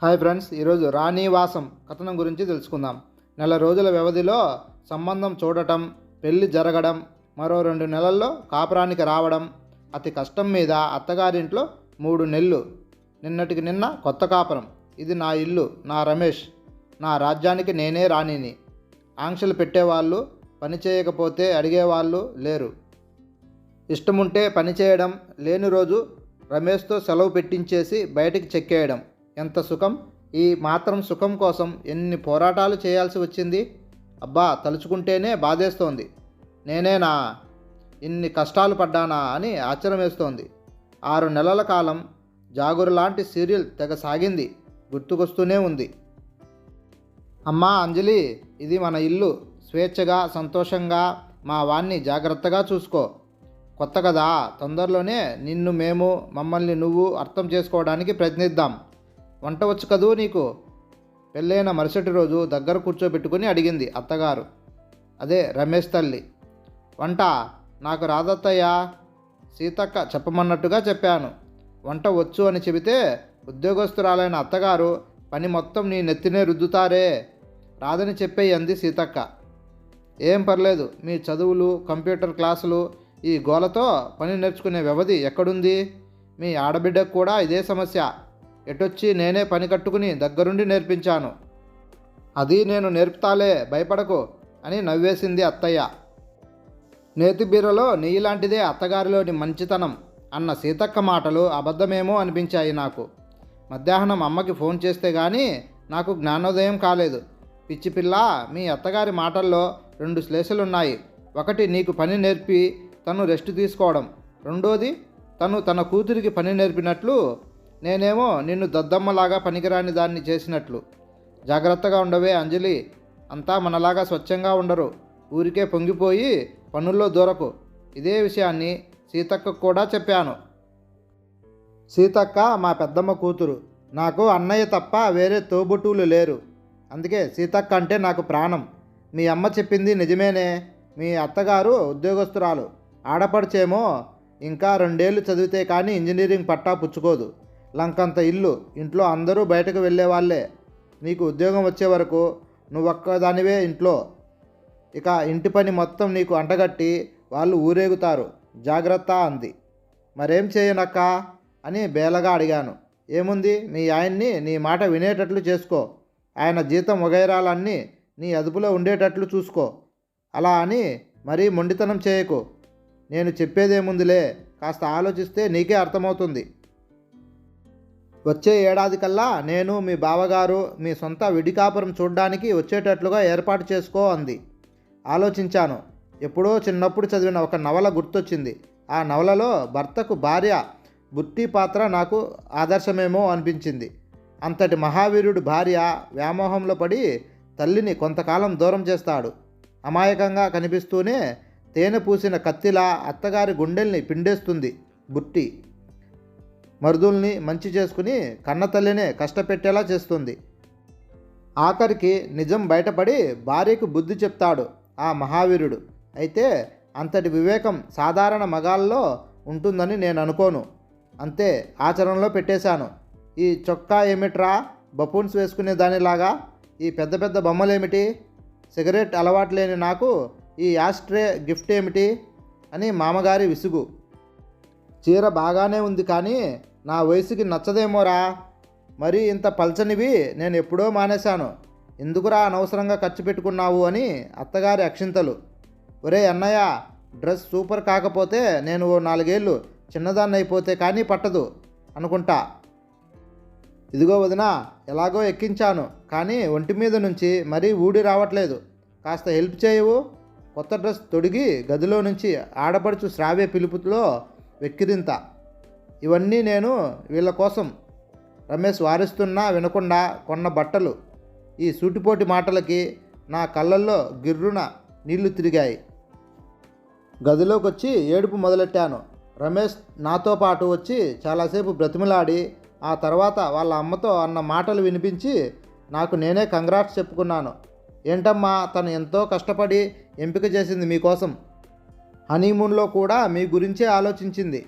Hi friends, ఈరోజు రాణివాసం కథనం గురించి తెలుసుకుందాం. నెల రోజుల వ్యవధిలో సంబంధం చూడటం, పెళ్లి జరగడం, మరో 2 నెలల్లో కాపురానికి రావడం, అతి కష్టం మీద అత్తగారింట్లో 3 నెలలు. నిన్నటికి నిన్న కొత్త కాపురం. ఇది నా ఇల్లు, నా రమేష్, నా రాజ్యానికి నేనే రాణిని. ఆంక్షలు పెట్టేవాళ్ళు, పని చేయకపోతే అడిగేవాళ్ళు లేరు. ఇష్టముంటే పని చేయడం, లేని రోజు రమేష్తో సెలవు పెట్టించేసి బయటికి చెక్కేయడం. ఎంత సుఖం! ఈ మాత్రం సుఖం కోసం ఎన్ని పోరాటాలు చేయాల్సి వచ్చింది. అబ్బా, తలుచుకుంటేనే బాధేస్తోంది. నేనేనా ఇన్ని కష్టాలు పడ్డానా అని ఆశ్చర్యం వేస్తోంది. 6 నెలల కాలం జాగురు లాంటి సీరియల్ తెగ సాగింది, గుర్తుకొస్తూనే ఉంది. అమ్మా అంజలి, ఇది మన ఇల్లు. స్వేచ్ఛగా సంతోషంగా మా వాణ్ణి జాగ్రత్తగా చూసుకో. కొత్త కదా, తొందరలోనే నిన్ను మేము, మమ్మల్ని నువ్వు అర్థం చేసుకోవడానికి ప్రయత్నిద్దాం. వంట వచ్చు కదూ నీకు? పెళ్ళైన మరుసటి రోజు దగ్గర కూర్చోబెట్టుకుని అడిగింది అత్తగారు, అదే రమేష్ తల్లి. వంట నాకు రాదత్తయ్యా. సీతక్క చెప్పమన్నట్టుగా చెప్పాను. వంట వచ్చు అని చెబితే ఉద్యోగస్తురాలైన అత్తగారు పని మొత్తం నీ నెత్తినే రుద్దుతారే. రాదని చెప్పేయి అంది సీతక్క. ఏం పర్లేదు, మీ చదువులు, కంప్యూటర్ క్లాసులు, ఈ గోలతో పని నేర్చుకునే వ్యవధి ఎక్కడుంది? మీ ఆడబిడ్డకు కూడా ఇదే సమస్య. ఎటొచ్చి నేనే పని కట్టుకుని దగ్గరుండి నేర్పించాను. అది నేను నేర్పుతాలే, భయపడకు అని నవ్వేసింది అత్తయ్య. నేతి బీరలో నెయ్యి లాంటిదే అత్తగారిలోని మంచితనం అన్న సీతక్క మాటలు అబద్ధమేమో అనిపించాయి నాకు. మధ్యాహ్నం అమ్మకి ఫోన్ చేస్తే గానీ నాకు జ్ఞానోదయం కాలేదు. పిచ్చి పిల్ల, మీ అత్తగారి మాటల్లో 2 శ్లేషలున్నాయి. ఒకటి, నీకు పని నేర్పి తను రెస్ట్ తీసుకోవడం. రెండోది, తను తన కూతురికి పని నేర్పినట్లు నేనేమో నిన్ను దద్దమ్మలాగా పనికిరాని దాన్ని చేసినట్లు. జాగ్రత్తగా ఉండవే అంజలి. అంతా మనలాగా స్వచ్ఛంగా ఉండరు. ఊరికే పొంగిపోయి పనుల్లో దూరకు. ఇదే విషయాన్ని సీతక్కకు కూడా చెప్పాను. సీతక్క మా పెద్దమ్మ కూతురు. నాకు అన్నయ్య తప్ప వేరే తోబుట్టువులు లేరు. అందుకే సీతక్క అంటే నాకు ప్రాణం. మీ అమ్మ చెప్పింది నిజమేనే. మీ అత్తగారు ఉద్యోగస్తురాలు. ఆడపడిచేమో ఇంకా 2 ఏళ్ళు చదివితే కానీ ఇంజనీరింగ్ పట్టా పుచ్చుకోదు. లంకంత ఇల్లు, ఇంట్లో అందరూ బయటకు వెళ్ళేవాళ్ళే. నీకు ఉద్యోగం వచ్చే వరకు నువ్వొక్కదానివే ఇంట్లో. ఇక ఇంటి పని మొత్తం నీకు అంటగట్టి వాళ్ళు ఊరేగుతారు. జాగ్రత్త అంది. మరేం చేయనక్క అని బేలగా అడిగాను. ఏముంది, మీ ఆయన్ని నీ మాట వినేటట్లు చేసుకో. ఆయన జీతం వగైరాలన్నీ నీ అదుపులో ఉండేటట్లు చూసుకో. అలా అని మరీ మొండితనం చేయకు. నేను చెప్పేదేముందిలే, కాస్త ఆలోచిస్తే నీకే అర్థమవుతుంది. వచ్చే ఏడాది కల్లా నేను, మీ బావగారు మీ సొంత విడికాపురం చూడ్డానికి వచ్చేటట్లుగా ఏర్పాటు చేసుకో అంది. ఆలోచించాను. ఎప్పుడో చిన్నప్పుడు చదివిన ఒక నవల గుర్తొచ్చింది. ఆ నవలలో భర్తకు భార్య బుట్టి పాత్ర నాకు ఆదర్శమేమో అనిపించింది. అంతటి మహావీరుడు భార్య వ్యామోహంలో పడి తల్లిని కొంతకాలం దూరం చేస్తాడు. అమాయకంగా కనిపిస్తూనే తేనె పూసిన కత్తిలా అత్తగారి గుండెల్ని పిండేస్తుంది బుట్టి. మరుదుల్ని మంచి చేసుకుని కన్నతల్లినే కష్టపెట్టేలా చేస్తుంది. ఆఖరికి నిజం బయటపడి భార్యకు బుద్ధి చెప్తాడు ఆ మహావీరుడు. అయితే అంతటి వివేకం సాధారణ మగాళ్ళలో ఉంటుందని నేను అనుకోను. అంతే, ఆచరణలో పెట్టేశాను. ఈ చొక్కా ఏమిట్రా, బఫూన్స్ వేసుకునే దానిలాగా? ఈ పెద్ద పెద్ద బొమ్మలేమిటి? సిగరెట్ అలవాటు లేని నాకు ఈ యాస్ట్రే గిఫ్ట్ ఏమిటి అని మామగారి విసుగు. చీర బాగానే ఉంది కానీ నా వయసుకి నచ్చదేమోరా. మరి ఇంత పల్చనివి నేను ఎప్పుడో మానేశాను. ఎందుకురా అనవసరంగా ఖర్చు పెట్టుకున్నావు అని అత్తగారి అక్షింతలు. ఒరే అన్నయ్య, డ్రెస్ సూపర్ కాకపోతే నేను ఓ 4 ఏళ్ళు చిన్నదాన్ని అయిపోతే కానీ పట్టదు అనుకుంటా. ఇదిగో వదినా, ఎలాగో ఎక్కించాను కానీ ఒంటి మీద నుంచి మరీ ఊడి రావట్లేదు. కాస్త హెల్ప్ చేయవు. కొత్త డ్రెస్ తొడిగి గదిలో నుంచి ఆడపడుచు శ్రావ్య పిలుపులో వెక్కిరింత. ఇవన్నీ నేను వీళ్ళ కోసం. రమేష్ వారిస్తున్నా వినకుండా కొన్న బట్టలు. ఈ సూటిపోటి మాటలకి నా కళ్ళల్లో గిర్రున నీళ్లు తిరిగాయి. గదిలోకి వచ్చి ఏడుపు మొదలెట్టాను. రమేష్ నాతో పాటు వచ్చి చాలాసేపు బ్రతిమలాడి ఆ తర్వాత వాళ్ళ అమ్మతో అన్న మాటలు వినిపించి నాకు నేనే కంగ్రాట్స్ చెప్పుకున్నాను. ఏంటమ్మా, తను ఎంతో కష్టపడి ఎంపిక చేసింది మీకోసం. హనీమూన్లో కూడా మీ గురించే ఆలోచించింది.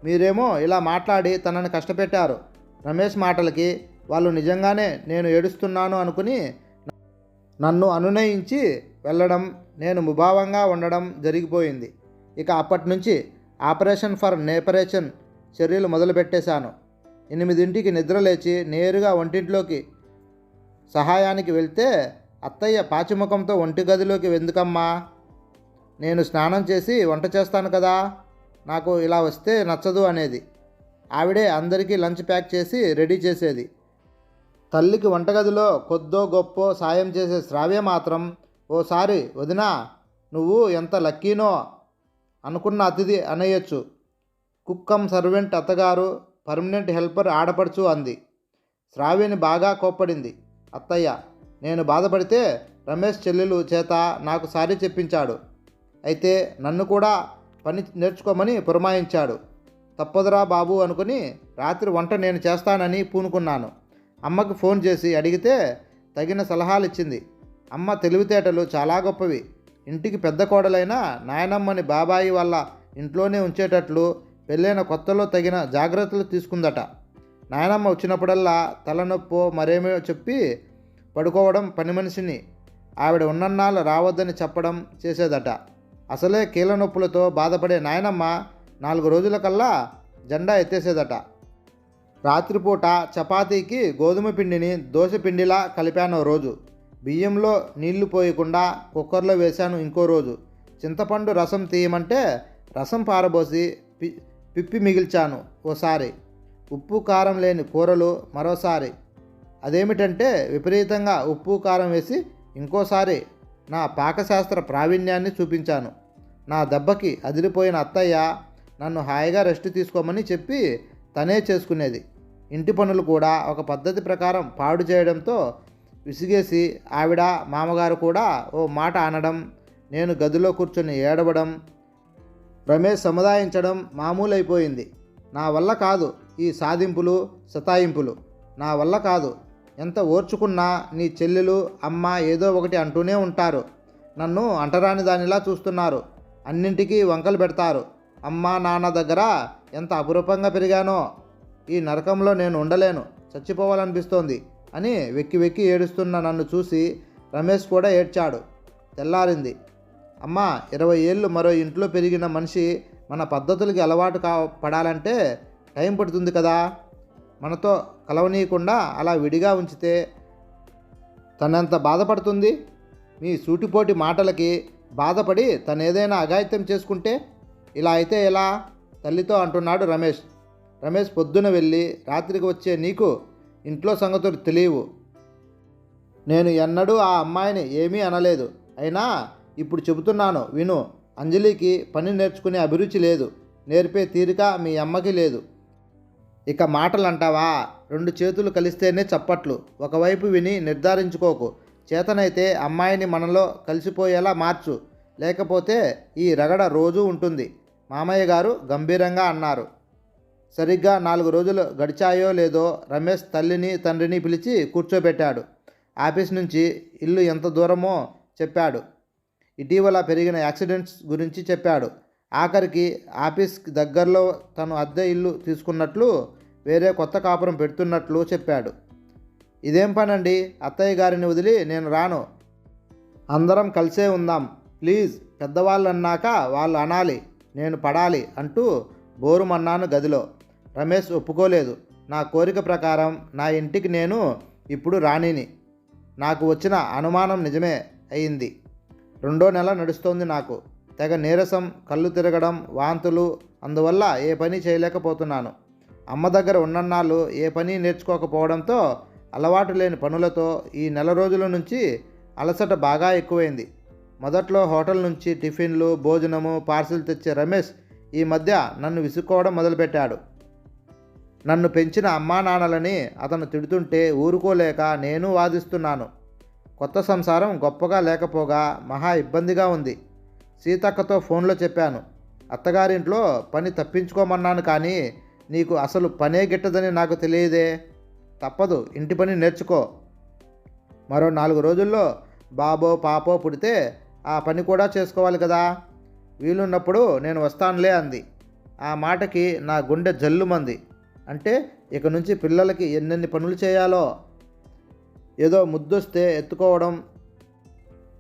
మీరేమో ఇలా మాట్లాడి తనని కష్టపెట్టారు. రమేష్ మాటలకి వాళ్ళు నిజంగానే నేను ఏడుస్తున్నాను అనుకుని నన్ను అనునయించి వెళ్ళడం, నేను ముభావంగా ఉండడం జరిగిపోయింది. ఇక అప్పటి నుంచి ఆపరేషన్ ఫర్ నేపరేషన్ చర్యలు మొదలుపెట్టేశాను. 8ంటికి నిద్రలేచి నేరుగా వంటింట్లోకి సహాయానికి వెళ్తే అత్తయ్య పాచిముఖంతో వంటి గదిలోకి ఎందుకమ్మా, నేను స్నానం చేసి వంట చేస్తాను కదా, నాకు ఇలా వస్తే నచ్చదు అనేది. ఆవిడే అందరికీ లంచ్ ప్యాక్ చేసి రెడీ చేసేది. తల్లికి వంటగదిలో కొద్దో గొప్పో సాయం చేసే శ్రావ్య మాత్రం ఓసారి వదినా నువ్వు ఎంత లక్కీనో అనుకున్న అతిథి అనేయచ్చు. కుక్కం సర్వెంట్ అత్తగారు, పర్మనెంట్ హెల్పర్ ఆడపడుచు అంది. శ్రావ్యని బాగా కోప్పడింది అత్తయ్య. నేను బాధపడితే రమేష్ చెల్లెలు చేత నాకు సారీ చెప్పించాడు. అయితే నన్ను కూడా పని నేర్చుకోమని పురమాయించాడు. తప్పదురా బాబు అనుకుని రాత్రి వంట నేను చేస్తానని పూనుకున్నాను. అమ్మకు ఫోన్ చేసి అడిగితే తగిన సలహాలు ఇచ్చింది. అమ్మ తెలివితేటలు చాలా గొప్పవి. ఇంటికి పెద్ద కోడలైన నాయనమ్మని బాబాయి వాళ్ళ ఇంట్లోనే ఉంచేటట్లు పెళ్ళైన కొత్తలో తగిన జాగ్రత్తలు తీసుకుందట. నాయనమ్మ వచ్చినప్పుడల్లా తలనొప్పో మరేమో చెప్పి పడుకోవడం పని మనిషిని ఆవిడ ఉన్నన్నాళ్ళు రావద్దని చెప్పడం చేసేదట. అసలే కీళ్ళ నొప్పులతో బాధపడే నాయనమ్మ 4 రోజుల కల్లా జెండా ఎత్తేసేదట. రాత్రిపూట చపాతీకి గోధుమ పిండిని దోశ పిండిలా కలిపాను రోజు. బియ్యంలో నీళ్లు పోయకుండా కుక్కర్లో వేశాను ఇంకో రోజు. చింతపండు రసం తీయమంటే రసం పారబోసి పిప్పి మిగిల్చాను ఓసారి. ఉప్పు కారం లేని కూరలు మరోసారి. అదేమిటంటే విపరీతంగా ఉప్పు కారం వేసి ఇంకోసారి నా పాకశాస్త్ర ప్రావీణ్యాన్ని చూపించాను. నా దెబ్బకి అదిరిపోయిన అత్తయ్య నన్ను హాయిగా రెస్ట్ తీసుకోమని చెప్పి తనే చేసుకునేది. ఇంటి పనులు కూడా ఒక పద్ధతి ప్రకారం పాడు చేయడంతో విసిగేసి ఆవిడ మామగారు కూడా ఓ మాట అనడం, నేను గదిలో కూర్చొని ఏడవడం, రమేష్ సముదాయించడం మామూలైపోయింది. నా వల్ల కాదు ఈ సాధింపులు సతాయింపులు, నా వల్ల కాదు. ఎంత ఓర్చుకున్నా నీ చెల్లెలు అమ్మ ఏదో ఒకటి అంటూనే ఉంటారు. నన్ను అంటరాని దానిలా చూస్తున్నారు. అన్నింటికీ వంకలు పెడతారు. అమ్మ నాన్న దగ్గర ఎంత అపురూపంగా పెరిగానో. ఈ నరకంలో నేను ఉండలేను, చచ్చిపోవాలనిపిస్తోంది అని వెక్కి వెక్కి ఏడుస్తున్న నన్ను చూసి రమేష్ కూడా ఏడ్చాడు. తెల్లారింది. అమ్మ 20 ఏళ్ళు మరో ఇంట్లో పెరిగిన మనిషి మన పద్ధతులకి అలవాటు పడాలంటే టైం పడుతుంది కదా. మనతో కలవనీయకుండా అలా విడిగా ఉంచితే తనెంత బాధపడుతుంది. మీ సూటిపోటి మాటలకి బాధపడి తనేదైనా అఘాయిత్యం చేసుకుంటే ఇలా అయితే ఎలా తల్లితో అంటున్నాడు రమేష్. రమేష్ పొద్దున వెళ్ళి రాత్రికి వచ్చే నీకు ఇంట్లో సంగతులు తెలియవు. నేను ఎన్నడూ ఆ అమ్మాయిని ఏమీ అనలేదు. అయినా ఇప్పుడు చెబుతున్నాను విను. అంజలికి పని నేర్చుకునే అభిరుచి లేదు. నేర్పే తీరిక మీ అమ్మకి లేదు. ఇక మాటలు అంటావా? 2 చేతులు కలిస్తేనే చప్పట్లు. ఒకవైపు విని నిర్ధారించుకోకు. చేతనైతే అమ్మాయిని మనలో కలిసిపోయేలా మార్చు. లేకపోతే ఈ రగడ రోజూ ఉంటుంది మామయ్య గారు గంభీరంగా అన్నారు. సరిగ్గా 4 రోజులు గడిచాయో లేదో రమేష్ తల్లిని తండ్రిని పిలిచి కూర్చోబెట్టాడు. ఆఫీస్ నుంచి ఇల్లు ఎంత దూరమో చెప్పాడు. ఇటీవల పెరిగిన యాక్సిడెంట్స్ గురించి చెప్పాడు. ఆఖరికి ఆఫీస్కి దగ్గరలో తను అద్దె ఇల్లు తీసుకున్నట్లు, వేరే కొత్త కాపురం పెడుతున్నట్లు చెప్పాడు. ఇదేం పనండి, అత్తయ్య గారిని వదిలి నేను రాను. అందరం కలిసే ఉందాం ప్లీజ్. పెద్దవాళ్ళు అన్నాక వాళ్ళు అనాలి, నేను పడాలి అంటూ బోరుమన్నాను గదిలో. రమేష్ ఒప్పుకోలేదు. నా కోరిక ప్రకారం నా ఇంటికి నేను ఇప్పుడు రాణిని. నాకు వచ్చిన అనుమానం నిజమే అయింది. 2వ నెల నడుస్తోంది నాకు. తెగ నీరసం, కళ్ళు తిరగడం, వాంతులు. అందువల్ల ఏ పని చేయలేకపోతున్నాను. అమ్మ దగ్గర ఉన్నన్నాళ్ళు ఏ పని నేర్చుకోకపోవడంతో అలవాటు లేని పనులతో ఈ నెల రోజుల నుంచి అలసట బాగా ఎక్కువైంది. మొదట్లో హోటల్ నుంచి టిఫిన్లు, భోజనము, పార్సిల్ తెచ్చే రమేష్ ఈ మధ్య నన్ను విసుక్కోవడం మొదలుపెట్టాడు. నన్ను పెంచిన అమ్మా నాన్నలని అతను తిడుతుంటే ఊరుకోలేక నేను వాదిస్తున్నాను. కొత్త సంసారం గొప్పగా లేకపోగా మహా ఇబ్బందిగా ఉంది. సీతక్కతో ఫోన్లో చెప్పాను. అత్తగారింట్లో పని తప్పించుకోమన్నాను, కానీ నీకు అసలు పనే గిట్టదని నాకు తెలియదే. తప్పదు, ఇంటి పని నేర్చుకో. మరో 4 రోజుల్లో బాబో పాపో పుడితే ఆ పని కూడా చేసుకోవాలి కదా. వీలున్నప్పుడు నేను వస్తానులే అంది. ఆ మాటకి నా గుండె జల్లుమంది. అంటే ఇక నుంచి పిల్లలకి ఎన్నెన్ని పనులు చేయాలో. ఏదో ముద్దొస్తే ఎత్తుకోవడం,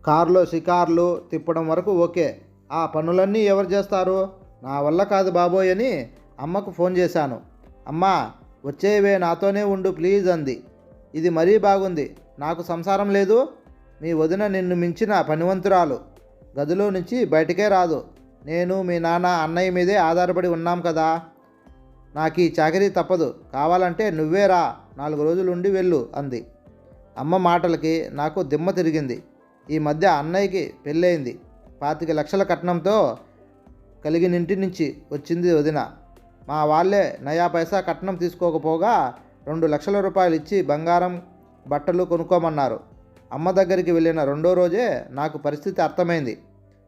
కారులో షికార్లు తిప్పడం వరకు ఓకే. ఆ పనులన్నీ ఎవరు చేస్తారు? నా వల్ల కాదు బాబోయ్ అని అమ్మకు ఫోన్ చేశాను. అమ్మా, వచ్చేవే, నాతోనే ఉండు ప్లీజ్ అంది. ఇది మరీ బాగుంది. నాకు సంసారం లేదు. మీ వదిన నిన్ను మించిన పనివంతురాలు. గదిలో నుంచి బయటకే రాదు. నేను మీ నాన్న అన్నయ్య మీదే ఆధారపడి ఉన్నాం కదా. నాకు ఈ చాకరీ తప్పదు. కావాలంటే నువ్వే రా, 4 రోజులు ఉండి వెళ్ళు అంది. అమ్మ మాటలకి నాకు దిమ్మ తిరిగింది. ఈ మధ్య అన్నయ్యకి పెళ్ళయింది. 25 లక్షల కట్నంతో కలిగినింటి నుంచి వచ్చింది వదిన. మా వాళ్ళే నయా పైసా కట్నం తీసుకోకపోగా 2 లక్షల రూపాయలు ఇచ్చి బంగారం బట్టలు కొనుక్కోమన్నారు. అమ్మ దగ్గరికి వెళ్ళిన 2వ రోజే నాకు పరిస్థితి అర్థమైంది.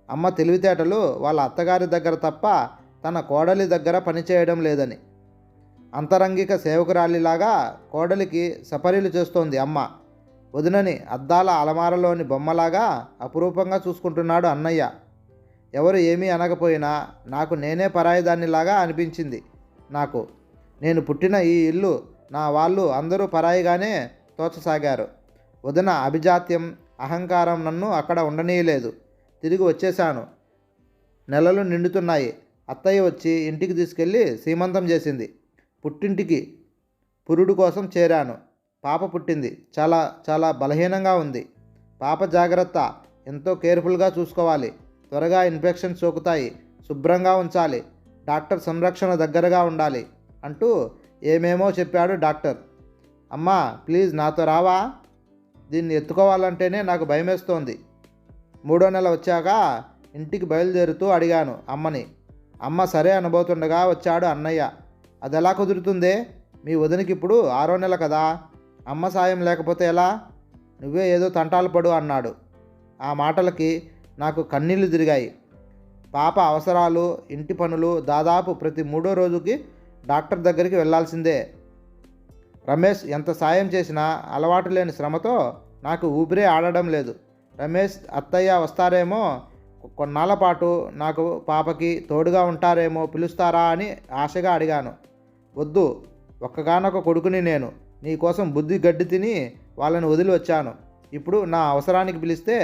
అమ్మ తెలివితేటలు వాళ్ళ అత్తగారి దగ్గర తప్ప తన కోడలి దగ్గర పనిచేయడం లేదని. అంతరంగిక సేవకురాలిలాగా కోడలికి సపరీలు చేస్తోంది అమ్మ. వదినని అద్దాల అలమారలోని బొమ్మలాగా అపురూపంగా చూసుకుంటున్నాడు అన్నయ్య. ఎవరు ఏమీ అనకపోయినా నాకు నేనే పరాయిదానిలాగా అనిపించింది. నేను పుట్టిన ఈ ఇల్లు, నా వాళ్ళు అందరూ పరాయిగానే తోచసాగారు. వదిన అభిజాత్యం, అహంకారం నన్ను అక్కడ ఉండనీయలేదు. తిరిగి వచ్చేశాను. నెలలు నిండుతున్నాయి. అత్తయ్య వచ్చి ఇంటికి తీసుకెళ్ళి సీమంతం చేసింది. పుట్టింటికి పురుడు కోసం చేరాను. పాప పుట్టింది. చాలా చాలా బలహీనంగా ఉంది. పాప జాగ్రత్త, ఎంతో కేర్ఫుల్గా చూసుకోవాలి. త్వరగా ఇన్ఫెక్షన్స్ సోకుతాయి. శుభ్రంగా ఉంచాలి. డాక్టర్ సంరక్షణ దగ్గరగా ఉండాలి అంటూ ఏమేమో చెప్పాడు డాక్టర్. అమ్మా ప్లీజ్ నాతో రావా? దీన్ని ఎత్తుకోవాలంటేనే నాకు భయమేస్తోంది. 3వ నెల వచ్చాక ఇంటికి బయలుదేరుతూ అడిగాను అమ్మని. అమ్మ సరే అనబోతుండగా వచ్చాడు అన్నయ్య. అదెలా కుదురుతుందే? మీ వదినకి ఇప్పుడు 6వ నెల కదా. అమ్మ సాయం లేకపోతే ఎలా? నువ్వే ఏదో తంటాలు పడు అన్నాడు. ఆ మాటలకి నాకు కన్నీళ్లు తిరిగాయి. పాప అవసరాలు, ఇంటి పనులు, దాదాపు ప్రతి 3వ రోజుకి డాక్టర్ దగ్గరికి వెళ్లాల్సిందే. రమేష్ ఎంత సాయం చేసినా అలవాటు లేని శ్రమతో నాకు ఊపిరే ఆడడం లేదు. రమేష్ అత్తయ్య వస్తారేమో, కొన్నాళ్ళ పాటు నాకు పాపకి తోడుగా ఉంటారేమో, పిలుస్తారా అని ఆశగా అడిగాను. వద్దు, ఒక్కగానొక కొడుకుని నేను. నీకోసం బుద్ధి గడ్డి తిని వాళ్ళని వదిలి వచ్చాను. ఇప్పుడు నా అవసరానికి పిలిస్తే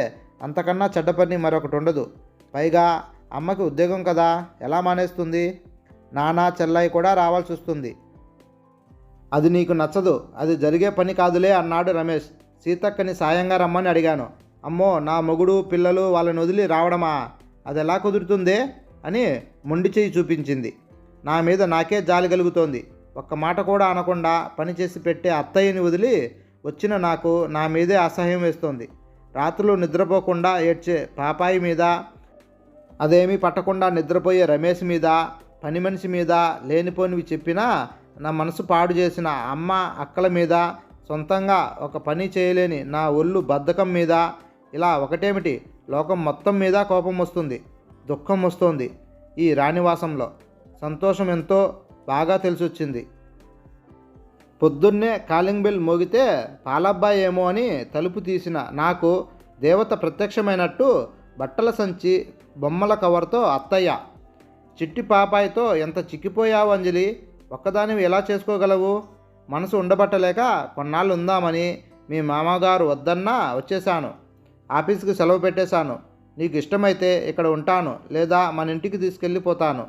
అంతకన్నా చెడ్డ పని మరొకటి ఉండదు. పైగా అమ్మకి ఉద్యోగం కదా, ఎలా మానేస్తుంది? నాన్న చెల్లయ్య కూడా రావాల్సి వస్తుంది. అది నీకు నచ్చదు. అది జరిగే పని కాదులే అన్నాడు రమేష్. సీతక్కని సాయంగా రమ్మని అడిగాను. అమ్మో, నా మొగుడు పిల్లలు వాళ్ళని వదిలి రావడమా? అది ఎలా కుదురుతుందే అని మొండి చేయి చూపించింది. నా మీద నాకే జాలి కలుగుతోంది. ఒక్క మాట కూడా అనకుండా పనిచేసి పెట్టే అత్తయ్యని వదిలి వచ్చిన నాకు నా మీదే అసహ్యం వేస్తోంది. రాత్రులు నిద్రపోకుండా ఏడ్చే పాపాయి మీద, అదేమీ పట్టకుండా నిద్రపోయే రమేష్ మీద, పని మనిషి మీద లేనిపోనివి చెప్పినా నా మనసు పాడు చేసిన అమ్మ అక్కల మీద, సొంతంగా ఒక పని చేయలేని నా ఒళ్ళు బద్ధకం మీద, ఇలా ఒకటేమిటి లోకం మొత్తం మీద కోపం వస్తుంది, దుఃఖం వస్తుంది. ఈ రాణివాసంలో సంతోషం ఎంతో బాగా తెలిసొచ్చింది. పొద్దున్నే కాలింగ్ బెల్ మోగితే పాలబ్బాయి ఏమో అని తలుపు తీసిన నాకు దేవత ప్రత్యక్షమైనట్టు బట్టల సంచి, బొమ్మల కవర్తో అత్తయ్య. చిట్టి పాపాయితో ఎంత చిక్కిపోయావు అంజలి, ఒక్కదానివి ఎలా చేసుకోగలవు? మనసు ఉండబట్టలేక కొన్నాళ్ళు ఉందామని మీ మామగారు వద్దన్నా వచ్చేశాను. ఆఫీస్కి సెలవు పెట్టేశాను. నీకు ఇష్టమైతే ఇక్కడ ఉంటాను, లేదా మన ఇంటికి తీసుకెళ్ళిపోతాను.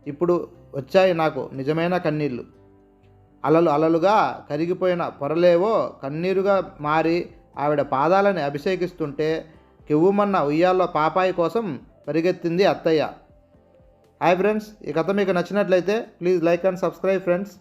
ఇప్పుడు వచ్చాయి నాకు నిజమైన కన్నీళ్ళు. అలలు అలలుగా కరిగిపోయిన పొరలేవో కన్నీరుగా మారి ఆవిడ పాదాలని అభిషేకిస్తుంటే కెవ్వుమన్న ఉయ్యాల్లో పాపాయి కోసం పరిగెత్తింది అత్తయ్య. హాయ్ ఫ్రెండ్స్, ఈ కథ మీకు నచ్చినట్లయితే please like and subscribe friends.